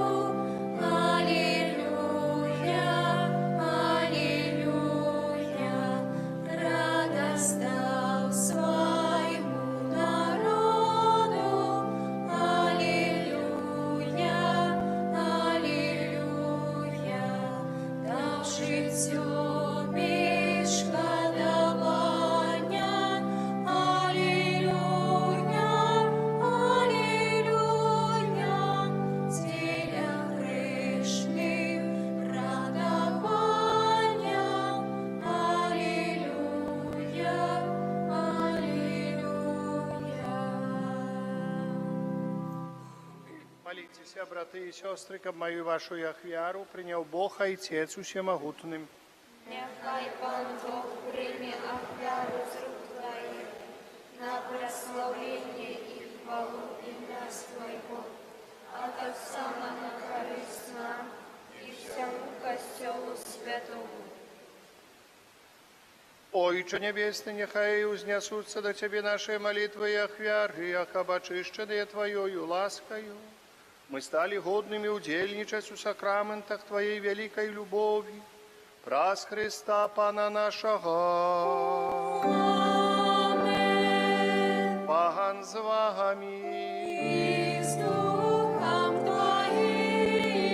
Алілюя, Алілюя, радостав своєму народу, Алілюя, Алілюя, давши цьомі шкодування, Алілюя, Алілюя, ціля грішних радування, Алілюя, Алілюя. Моліться, брати і сестри, каб мою вашу ахвяру прийняв Бог Отець усемогутним. Нехай Пан Бог прийме ахвяру з рук Твоїх на прославлення і хвалу ім'я Твоєго, а так само на користь нам і всьому костьолу святому. Ойче Небесный, нехай узнесутся до Тебе наши молитвы и ахвяры, яко очищенные Твоею ласкою. Мы стали годными удельничать у сакраментах Твоей великой любови. Праз Христа Пана нашего. Амен. Пан з вами. І з Духом Твоїм.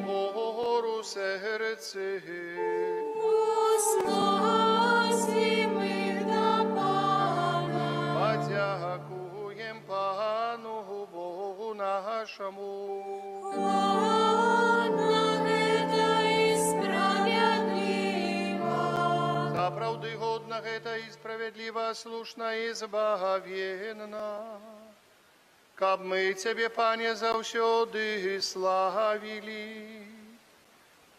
Гору серце. Усласимих до Пана. Подякуєм Пану Богу нашому. Ладно, это и справедливо. За правди годна на гэта і справядліва, слушна і збагавенна. Каб мы Цябе, Пане, заўсёды славілі,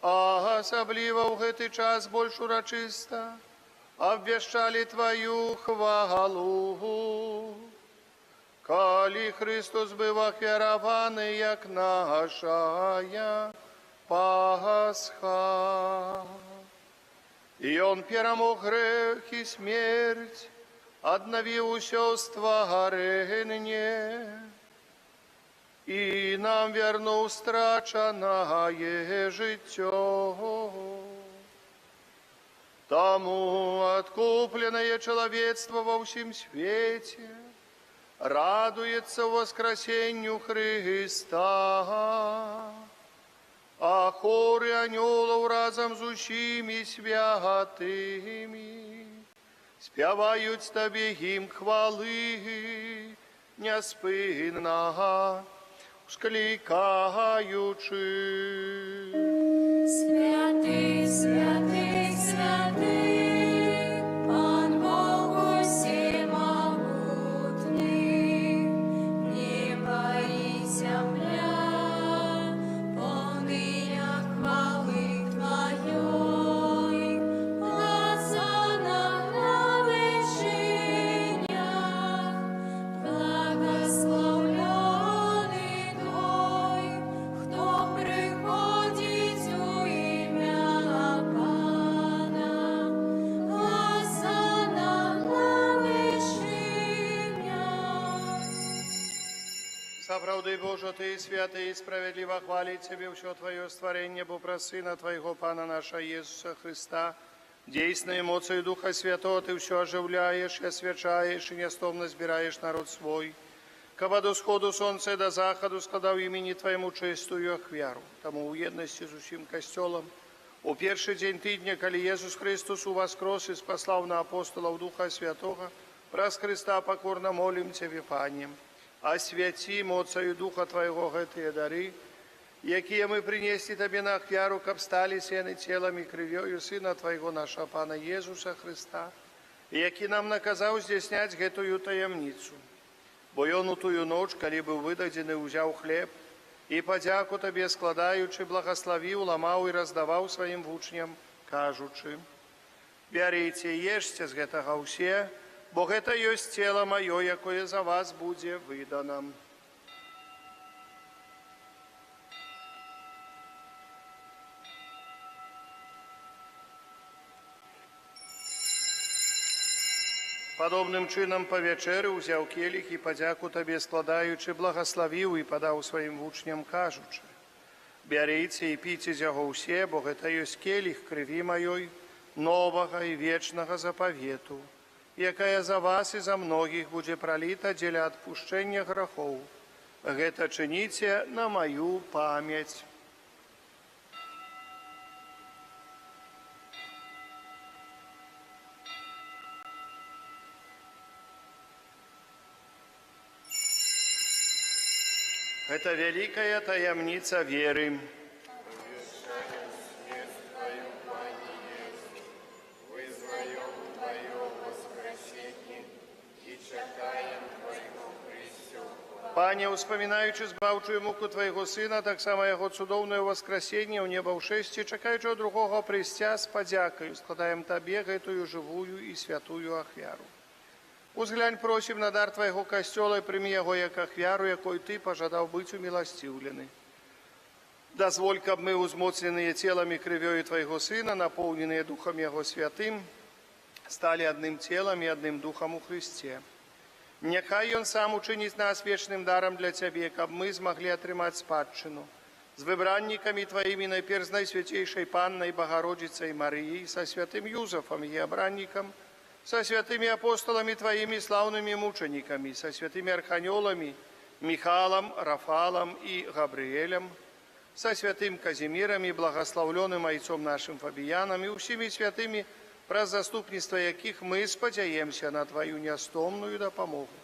а асабліва ў гэты час больш урачыста абвяшчалі Тваю хвалу. Калі Христос быў ахвяраваны, як нашая Пасха. І Он перамог грэх і смерць, аднавіў усё стварэнне, і нам вярнуў страчанае жыццё. Таму адкупленае чалавецтва ва ўсім свеце радуецца воскресенню Христа, а хоры анёлаў разам з усімі святымі спяваюць Табе гімн хвалы, няспынна усклікаючы. Святый, святый, святый, Пан Бог усемогутний, небо и земля, полные хвалы Твоей. Хосанна на вершинах, благословленный Той, кто приходит у имя Пана. Хосанна на вершинах. Сапраўды, Божа, Ты святы і справядліва хваліць Цябе ўсё Твоё стварэнне, бо праз Сына Твайго Пана наша Ісуса Христа, дзейснай моцаю Духа Святого Ты ўсё ажыўляеш і асвячаеш і нястомна збіраеш народ свой, каб ад усходу сонца да захаду складаў імені Твайму чыстую ахвяру. Таму ў еднасці з усім касцёлам у першы дзень тыдня, калі Jesús Христос уваскрос і спаслаў на апостолаў Духа Святога, праз Христа пакорна молім Цябе, Пане, асвяці моцаю Духа Твайго гэтыя дары, якія мы прынеслі Табе на ахвяру, каб сталі сены целам і крывёю Сына Твайго, наша Пана Jesúsa Христа, які нам наказаў здзяйсняць гэтую таямніцу. Бо Ён у тую ноч, калі быў выдадзены, узяў хлеб і, падзяку Табе складаючы, благаславіў, ламаў і раздаваў сваім вучням, кажучы: «Бярыце, ешце з гэтага ўсе, бо гэта ёсць цела маё, якое за вас будзе выдана». Падобным чынам па вячэры ўзяў келіх і, падзяку Табе складаючы, благаславіў і падаў сваім вучням, кажучы: «Бярыце і піце з яго ўсе, бо гэта ёсць келіх крыві маёй, новага і вечнага запавету, якая за вас і за многіх будзе праліта дзеля адпушчэння грахоў. Гэта чыніце на маю памяць». Гэта вялікая таямніца веры. Пане, успамінаючы збаўчую муку Твайго Сына, таксама Яго цудоўнае воскресенне ў неба ў шэсці, чакаючы другога прыйсця, з падзякаю складаем Табе гэтую жывую і святую ахвяру. Узглянь, просім, на дар Твайго касцёла і прымі яго як ахвяру, якой Ты пажадаў быць уміласціўлены. Дазволь, каб мы, узмоцненыя целам і крывёю Твайго Сына, напоўненыя Духам Яго Святым, сталі адным целам і адным Духам у Христе. Няхай Ён сам учыніць нас вечным дарам для Цябе, каб мы змаглі атрымаць спадчыну з выбраннікамі Тваімі, найперш з Найсвяцейшай Паннай Багародзіцай Марыяй, са святым Юзафам, яе абраннікам, са святымі апосталамі Тваімі, слаўнымі мучанікамі, са святымі арханёламі Міхалам, Рафалам і Габрыэлем, са святым Казімірам і благаслаўлёным айцом нашым Фабіянам і ўсімі святымі, праз заступніцтва якіх мы спадзяемся на Тваю нястомную дапамогу.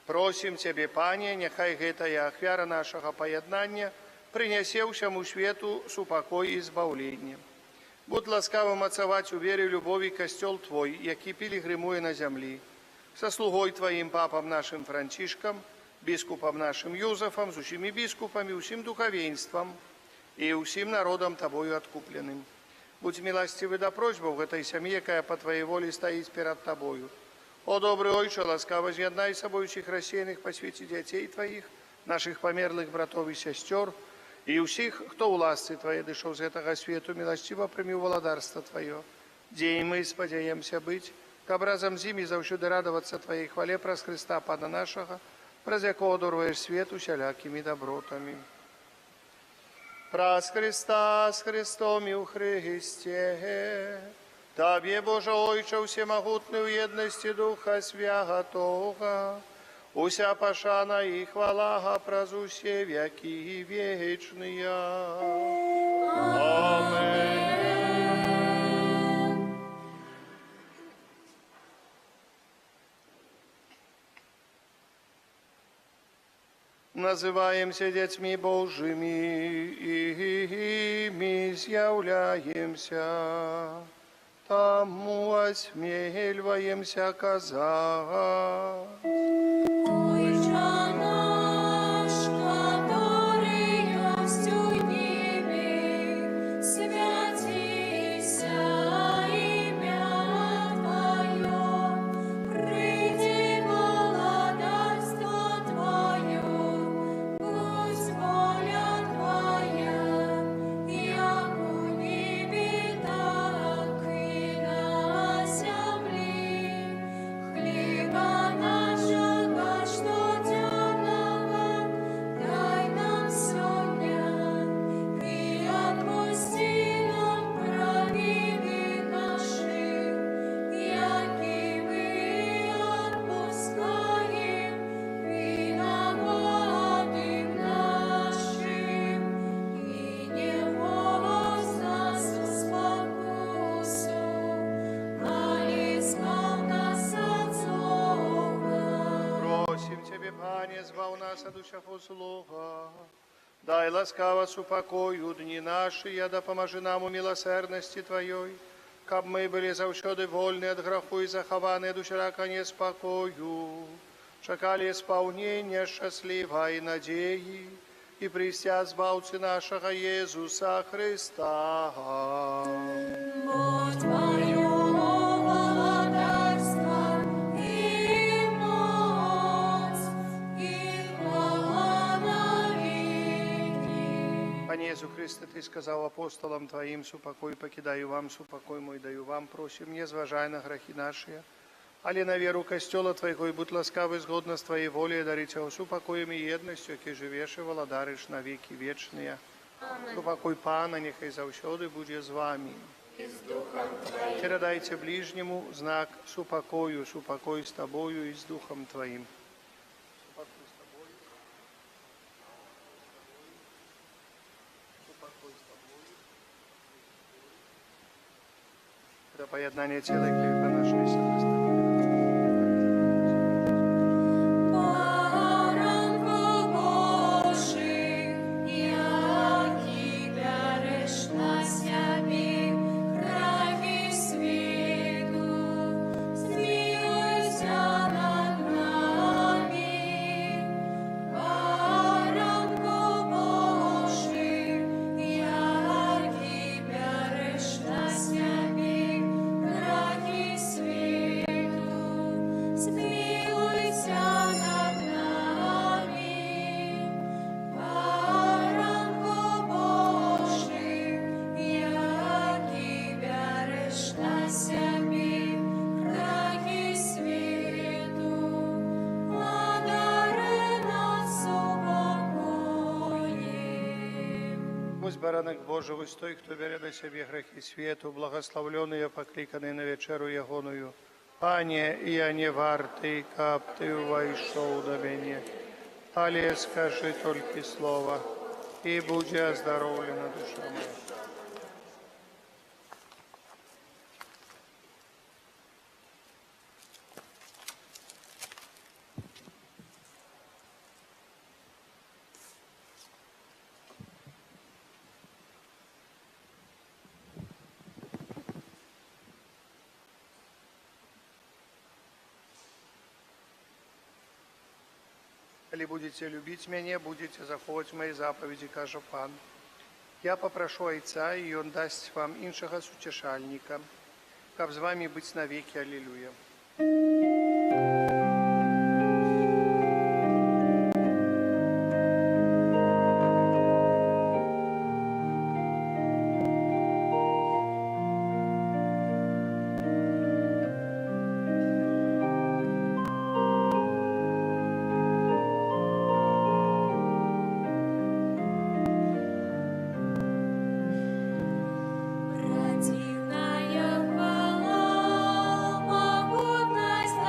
Просім Цябе, Пане, няхай гэтая ахвяра нашага паяднання прынясе ўсяму свету супакой і збаўленне. Будь ласкавым ацаваць у вере любові касцёл Твой, які пілігримує на зямлі, со слугой Твоим папам нашим Францишком, біскупам нашим Юзефом, з усімі біскупами, усім духовенством і усім народом Тобою откупленым. Будь милостивый до просьбаў гэтай сям'і, якая по Твоей волі стаіць перед Тобою. О, добрый Ойче, ласкаво з'єднай з собою всіх рассеяних по світі дітей Твоїх, наших померлих братов і сестер, і усіх, хто у ласці Твоей дышаў з гэтага свету, милостиво прими у владарство Твое, дзе і мы спадзяемся быць, каб разом з імі заўсёды радоваться Твоей хвале праз Христа Пана нашага, праз якого даруєш свет усялякими добротами. Праз Христа с Христом и у Христе, Табе, Боже Ойче, всемогутный в едности Духа Святого, уся пашана и хвала праз усе веки вечные. Аминь. Называемся детьми Божьими, и ими з'являемся, тому осмеливаемся казать. Отче наш, который есть у небе, святися имя Твое, приди владарство Твое, будь воля Твоя, як у небе, так и на земле. Хлеба нашего штоденного дай нам сегодня, и отпусти нам провины наши, яки мы отпускаем виноватым нашим, и не вводь нас в спокусу, али избав нас от злого. Просим Тебе, Пане, збав нас от усякого злого. Дай ласкаво супокою дни наши, да поможи нам у милосердности Твоей, каб мы были завсёды вольны от греху и захованы от усяка неспокою, чекали исполнения счастливой надеи и пристя збавцы нашего Иисуса Христа. Будь Твое владарство и моць, и хвала навеки. Пане Иисус Христе, Ты сказал апостолам Твоим, супокой покидаю вам, супокой мой даю вам, просим, не зважай на грехи наши, але на веру костела Твоего, и будь ласкавый згодно с Твоей волей, дарить его супокоем и едностью, яке живеш и владариш на веки вечные. Супокой Пана, нехай завсёды буде з вами. Передайте ближнему знак супокою, супокой с Тобою и с Духом Твоим. Супокой с Тобою. Супокой с Тобою. Это поєднання тела и крови нашей совести. Поранку Божий, який береш на себе краї світу, змилуйся над нами. Поранку Божий, який береш на себе краї світу, змилуйся над нами. Поранку Божий, який береш на себе краї світу, одари нас упокоєм. Пусть баранок Божий, ось той, хто бере на себе грехи світу, благословлений, покликаний на вечеру ягоную. Пане, я не вартий, каб Ти увійшов до мене, але скажи тільки слово, і буде оздоровлена душа моя. Калі будете любіць мяне, будете захоўваць мае запаведзі, кажа Пан. Я папрашу Айца, і Ён дасць вам іншага суцешальніка, каб з вамі быць навекі. Алілуя. Противная хвала, могутность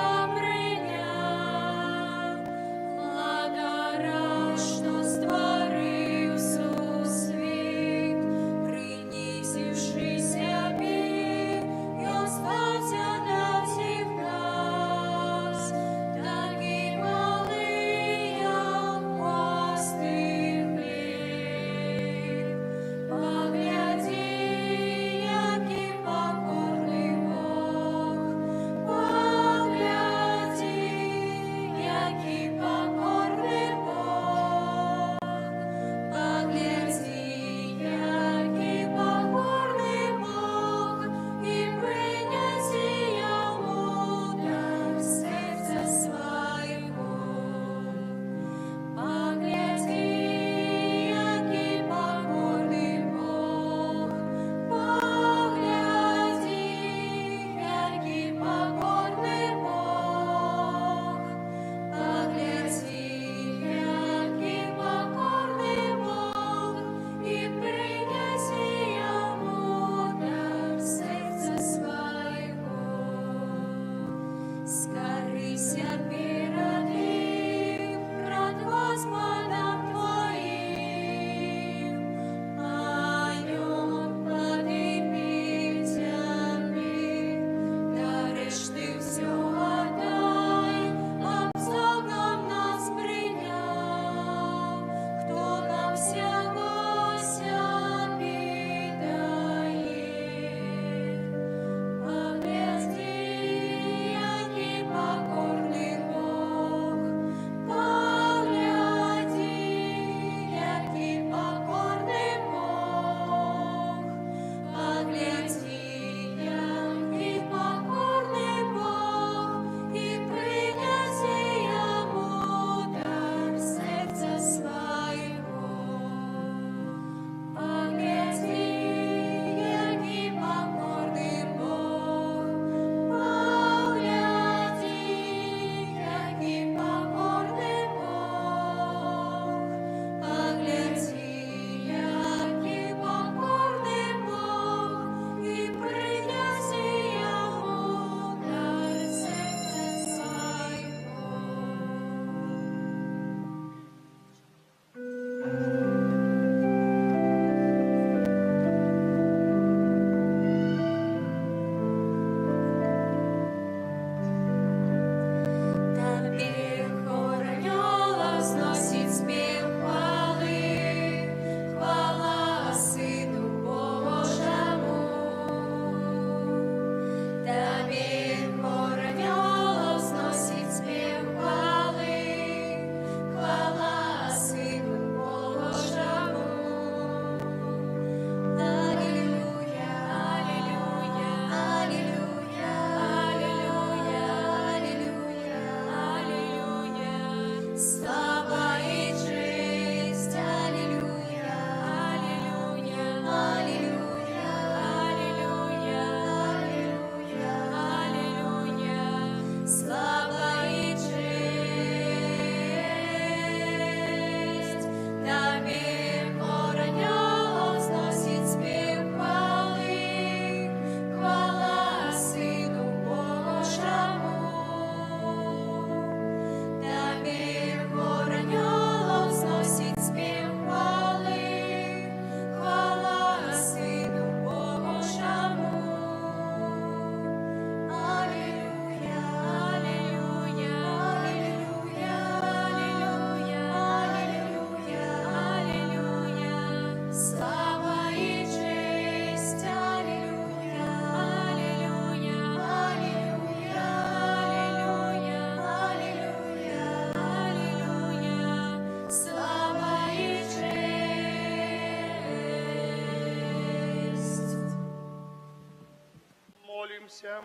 помолимся.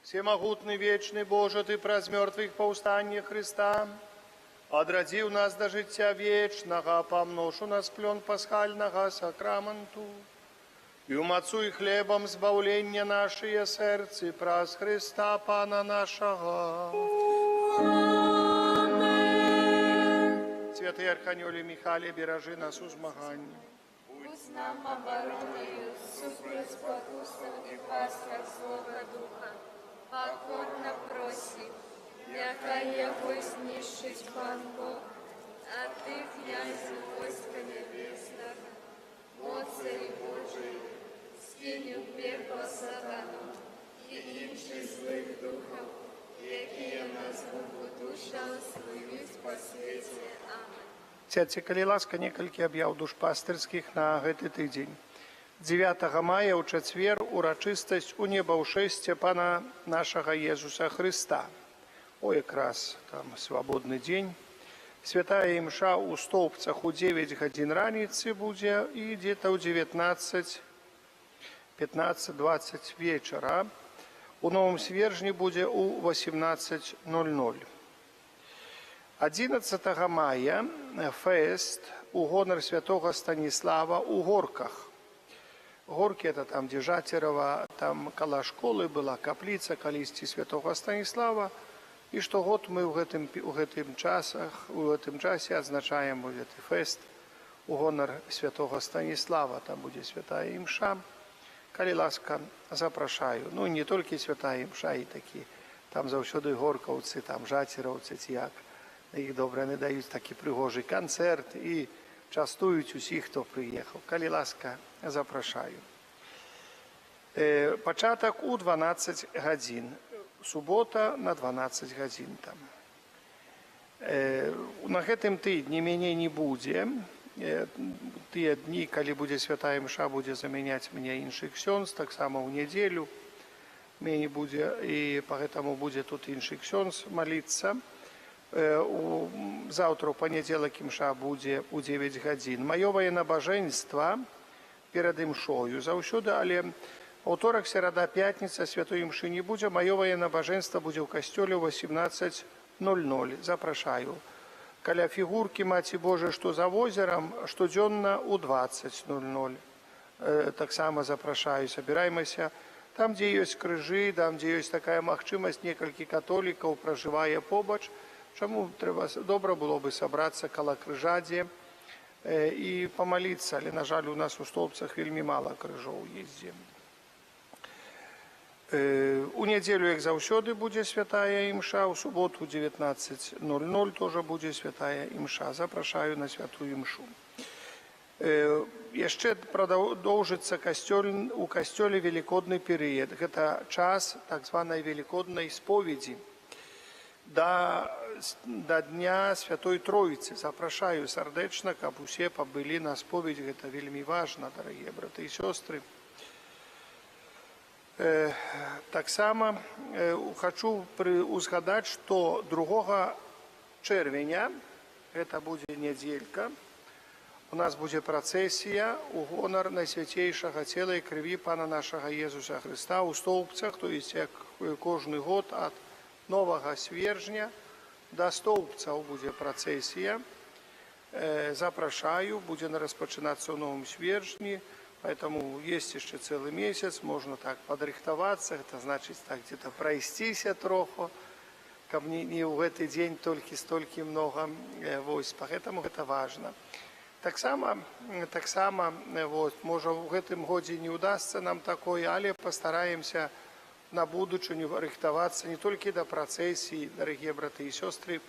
Всемогутный, вечный Боже, Ты праз мертвых повстання Христа, одрадзіў нас до жыцця вечнага, помнож у нас плен пасхальнага сакраменту, и умацуй хлебом збавлення нашие сердцы праз Христа Пана нашего. Святый Архангеле Михайле, бережи нас у змаганні. Будь нам обороною, супроть покусов и пастор злого духа. Покорно просим, нехай його знищить пан Бог, а ти, князю войска небесного, моцарі Божий, скинь у пекло сатану і інших злих духов, які назву душам своїх по світі. Амин. Сядьце, калі ласка, некалькі аб'яў душпастырскіх на гэты тыдзень. 9 мая ў чацвер урачыстасць у небаўшэсце Пана нашага Езуса Хрыста. О, якраз там свабодны дзень. Святая імша ў Стоўбцах у 9 гадзін раніцы будзе і дзе-то ў 19, 15-20 вечара. У Новым Свержні будзе ў 18:00. 11 мая фест у гонар святого Станіслава у Горках. Горки — это там, где Жатерова, там каля школы была капліца калісьці святого Станіслава. І штогод мы ў гэтым часе адзначаем гэты фест у гонар святого Станіслава. Там будзе святая імша. Калі ласка, запрашаю. Ну, не толькі святая імша, і такі. Там заўсёды горкаўцы, там жатераўцы, ці як. Іх добра не даюць такі прыгожы канцэрт і частуюць усіх, хто прыехаў. Калі ласка, запрашаю. Пачатак у 12 гадзін. Субота на 12 гадзін там. На гэтым тыдні мяне не будзе. Тыя дні, калі будзе святая імша, будзе замяняць мне іншы ксёндз, таксама ў нядзелю мяне будзе, і поэтому будзе тут іншы ксёндз маліцца. Заўтра ў панядзелак імша будзе ў 9 гадзін. Маёвае набажэнства перад імшою заўсёды, але аўторак, серада, пятніца святой імшы не будзе. Маёвае набажэнства будзе ў касцёле ў 18:00. Запрашаю. Каля фігуркі Маці Божай, што за возерам, штодзённа ў 20:00. Таксама запрашаю, сабіраймася. Там, дзе ёсць крыжы, там, дзе ёсць такая магчымасць, некалькі католікаў пражывае побач. Чаму добра было бы сабрацца каля крыжадзе і памаліцца, але, на жаль, у нас у Стоўбцах вельмі мала крыжоў ездзе. У нядзелю, як заўсёды, будзе святая імша, у суботу 19:00 тоже будзе святая імша. Запрашаю на святую імшу. Яшчэ прадоўжыцца у касцёле велікодны перыяд. Гэта час так званай велікоднай споведзі да Дня Святой Троіцы. Запрашаю сардэчна, каб усе пабылі на споведь. Гэта вельмі важна, дарагія браты і сёстры. Таксама хочу узгадаць, што 2 чэрвеня, гэта будзе нядзелька, у нас будзе працэсія у гонар найсвяцейшага цела і крыві Пана нашага Езуса Хрыста ў Стоўбцах, то есть як кожны год ад Новага Свержня да Стоўбцаў будзе працэсія. Запрашаю, будзе распачынацца ў Новым Свержні. Поэтому есть еще целый месяц, можно так подрыхтоваться, это значит так где-то пройстися троху, как не в этот день только столько много, поэтому это важно. Так само, может в этом году не удастся нам такое, але постараемся на будущее рыхтоваться не только до процессии, дорогие браты и сестры.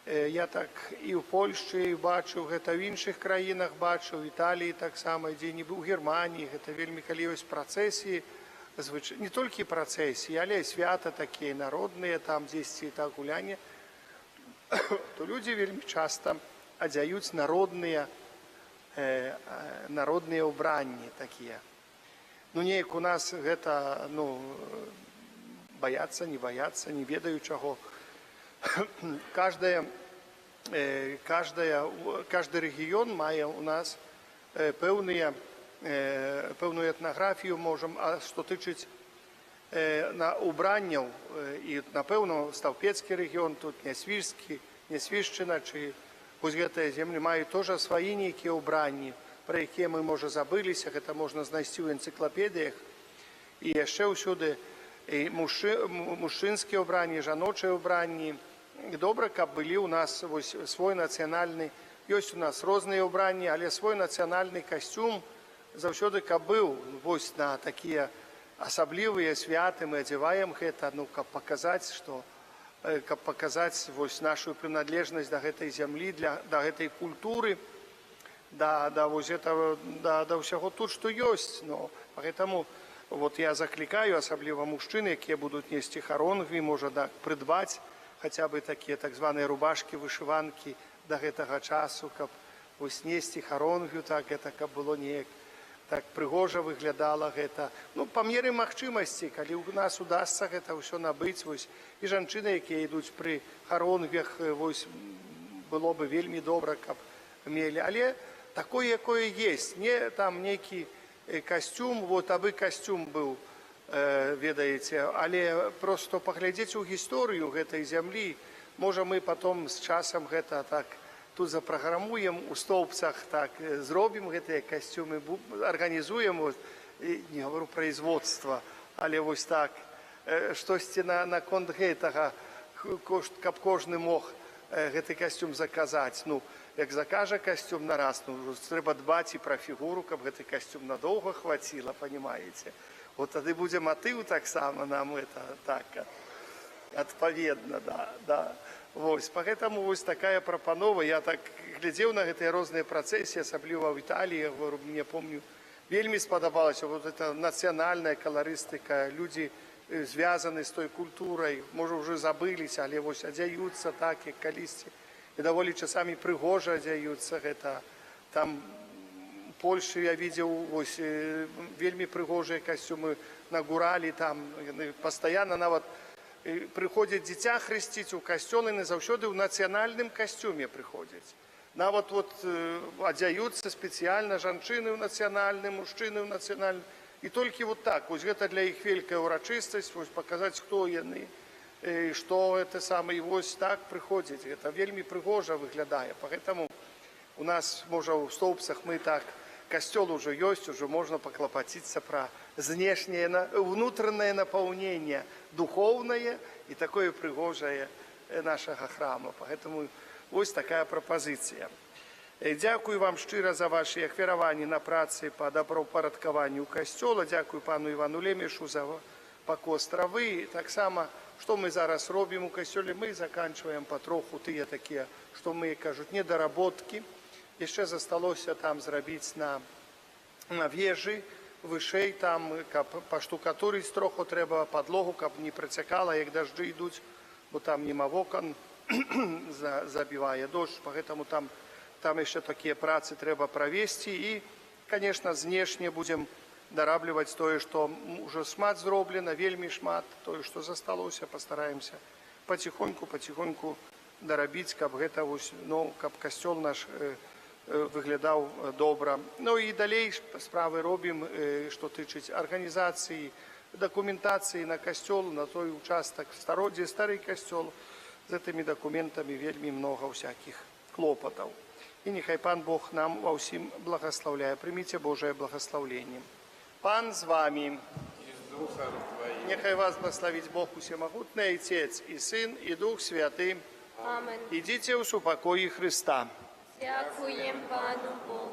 Я так і ў Польшчы бачыў, гэта ў іншых краінах бачыў, в Італіі таксама, дзе не быў, у Германії, гэта вельмі калі ёсць працэсіі, не толькі працэсіі, але і свята такія народныя, там дзесьці так гулянне, то людзі вельмі часта адзяюць народныя ўбранні такія. Ну неяк у нас гэта, баяцца, не ведаю чаго. Каждый регион мае у нас пэўную этнаграфію, можам, а што тычыць убранняў і напэўна стаўпецкі рэгіён тут Нясвішчына чи вось гэтыя землі маюць тоже свае нейкія ўбранні, пра якія мы можа забыліся, гэта можна знайсці ў энцыклапедыях. І яшчэ ўсюды і мужчынскія ўбранні, жаночыя ўбранні. Добра, каб былі ў нас вось свой нацыянальны, ёсць у нас розныя ўбранні, але свой нацыянальны касцюм заўсёды каб быў вось на такія асаблівыя святы мы адзяваем гэта, каб паказаць, вось нашу прыналежнасць да гэтай зямлі, да гэтай культуры, да ўсяго тут, што ёсць. Поэтому вот я заклікаю, асабліва мужчын, якія будуць несці харонгві, можа прыдбаць хаця бы такія так званыя рубашкі, вышыванкі да гэтага часу, каб вось несці харонгвю, так гэта каб было неяк так прыгожа выглядала гэта. Па меры магчымасці, калі ў нас удасца гэта ўсё набыць, вось і жанчыны, якія ідуць пры харонгвях, вось было бы вельмі добра, каб мелі. Але такое, якое есть, не там нейкі касцюм, вот абы касцюм быў, ведаеце, але просто паглядзець у гісторыю гэтай зямлі, можа мы потом з часам гэта так тут запраграмуем у столбцах, так зробім гэтыя касцюмы, арганізуем, не говорю производства, але вось так штосьці наконт гэтага, каб кожны мог гэты касцюм заказаць. Як закажа касцюм на раз, трэба дбаць і пра фігуру, каб гэты касцюм надоўга хваціла, понимаеце. Вот тады будзе матыў таксама нам это так адпаведна, да. Вось, поэтому вось такая прапанова. Я так глядзеў на гэтыя розныя працэсы, асабліва ў Італіі, мне помню, вельмі спадабалася вот эта нацыянальная каларыстыка, людзі звязаны з той культурай, можа ўжо забыліся, але вось адзяюцца так, як калісьці, і даволі часамі прыгожа адзяюцца гэта. Там Польшы я видзеў вось вельмі прыгожыя касцюмы на гуралі, там пастаянна нават прыходзяць дзіця хрысціць у касцёл, і заўсёды ў нацыянальным касцюме прыходзяць. Нават вот адзяюцца спецыяльна жанчыны ў нацыянальным, мужчыны ў нацыянальным. І толькі вот так, вось гэта для іх вялікая ўрачыстасць, вось паказаць, хто яны, што гэта самае, і вось так прыходзіць. Гэта вельмі прыгожа выглядае. Поэтому у нас, можа, у столбцах мы так, касцёл ужо ёсць, ужо можна паклапаціцца пра знешняе, внутранае напаўненне, духоўнае і такое прыгожае нашага храма. Поэтому вось такая прапазіцыя. Дзякую вам шчыра за ваши ахвяраванні на працы па добраўпарадкаванню касцёла. Дзякую пану Івану Лемешу за пакос травы. Таксама, што мы зараз робім у касцёле, мы заканчваем патроху тыя такія, што мы, кажуць, недаработкі. Яшчэ засталося там зрабіць на вежы, вышэй там, каб паштукатурыць троху трэба падлогу, каб не працякала, як дажджы ідуць, бо там нема вокон, забівае дождж, поэтому там яшчэ такія працы трэба правесці. І, конечно, знешне будзем дарабліваць тое, што ўжо шмат зроблена, вельмі шмат, тое, што засталося, пастараемся паціхоньку дарабіць, каб гэта вось, каб касцёл наш выглядаў добра. І далей справы робім, што тычыць арганізацыі, дакументацыі на касцёл, на той участак стародзе, стары касцёл. З гэтымі дакументамі вельмі многа ўсякіх клопатаў. І нехай Пан Бог нам ва ўсім благаслаўляе. Прыміце Божае благаслаўленне. Пан з вамі. Нехай вас благословить Бог Усемогутный, Отец и Сын, и Дух Святый. Amen. Идите в супокое Христа. Дякуємо Пану Богу.